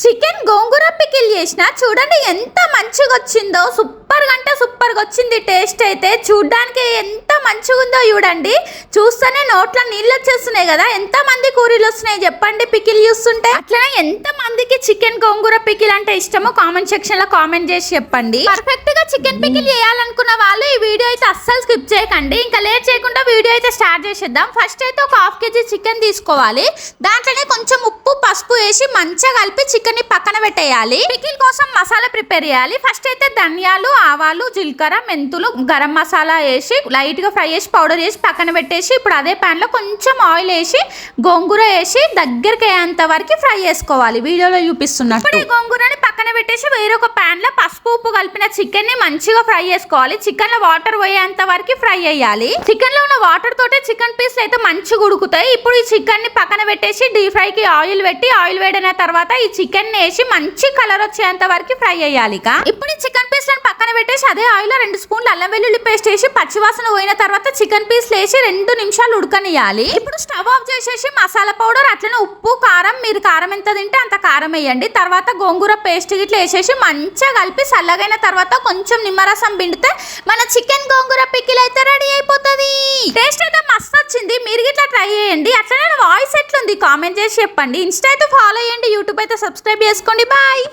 Chicken గోంగూర pickle చేసిన చూడండి ఎంత మంచిగా వచ్చిందో. సూపర్ అంటే సూపర్గా వచ్చింది. టేస్ట్ అయితే చూడడానికి ఎంత మంచిగా ఉందో చూడండి. చూస్తేనే నోట్లో నీళ్ళు వచ్చేస్తున్నాయి కదా. ఎంత మంది కూరలు వస్తున్నాయి చెప్పండి పికిల్ చూస్తుంటే. అట్లనే ఎంత మందికి చికెన్ గోంగూర పికిల్ అంటే ఇష్టమో కామెంట్ సెక్షన్ లో కామెంట్ చేసి చెప్పండి. పర్ఫెక్ట్ గా చికెన్ పికిల్ చేయాలనుకున్న వాళ్ళు ఈ వీడియో అయితే అస్సలు స్కిప్ చేయకండి. ఇంకా లేట్ చేయకుండా వీడియో అయితే స్టార్ట్ చేసేద్దాం. ఫస్ట్ అయితే ఒక ½ కేజీ చికెన్ తీసుకోవాలి. దాంట్లోనే కొంచెం ఉప్పు పసుపు వేసి మంచిగా కలిపి చికెన్ ని పక్కన పెట్టేయాలి. పికిల్ కోసం మసాలా ప్రిపేర్ చేయాలి. ఫస్ట్ అయితే ధనియాలు, ఆవాలు, జీలకర్ర, మెంతులు, గరం మసాలా వేసి లైట్ గా ఫ్రై చేసి పౌడర్ చేసి పక్కన పెట్టేసి ఇప్పుడు అదే పాన్ లో కొంచెం ఆయిల్ వేసి గోంగూర వేసి దగ్గరికి అయ్యేంత వరకు ఫ్రై చేసుకోవాలి. వీడియోలో చూపిస్తున్నట్టు. ఇప్పుడు ఈ గోంగూరని పక్కన పెట్టేసి వేరొక పాన్ లో పసుపు ఉప్పు కలిపిన చికెన్ ని మంచిగా ఫ్రై చేసుకోవాలి. చికెన్ లో వాటర్ పోయేంత వరకు ఫ్రై చేయాలి. చికెన్ లో ఉన్న వాటర్ తోటే చికెన్ పీస్ అయితే మంచిగా ఉడుకుతాయి. ఇప్పుడు ఈ చికెన్ ని పక్కన పెట్టేసి డీప్ ఫ్రై కి ఆయిల్ పెట్టి ఆయిల్ వేడిన తర్వాత ఈ చికెన్ వేసి మంచి కలర్ వచ్చేంత వరకు ఫ్రై చేయాలి. ఇప్పుడు ఈ చికెన్ పీస్ లను పక్కన పెట్టేసి అదే ఆయిల్ లో 2 స్పూన్లు అల్లం వెల్లుల్లి పేస్ట్ వేసి పచ్చివాసన పోయిన తర్వాత చికెన్ పీస్ వేసి 2 నిమిషాలు ఉడకనియాలి. ఇప్పుడు స్టవ్ ఆఫ్ చేసేసి మసాలా పౌడర్ అట్లనే ఉప్పు కారం, మీరు కారం ఎంత తింటే అంత కారం వేయండి. తర్వాత గోంగూర పేస్ట్ గిట్లా వేసేసి మంచిగా కలిపి చల్లగైన తర్వాత కొంచెం నిమ్మరసం పిండితే మన చికెన్ గోంగూర పికిల్ అయితే రెడీ అయిపోతుంది. టేస్ట్ అయితే మస్తు వచ్చింది. మీరు గిట్లా ట్రై చేయండి. అట్లనే వాయిస్ ఎట్లుంది కామెంట్ చేసి చెప్పండి. ఇన్స్టా అయితే ఫాలో చేయండి. యూట్యూబ్ అయితే సబ్స్క్రైబ్ చేసుకోండి. బాయ్.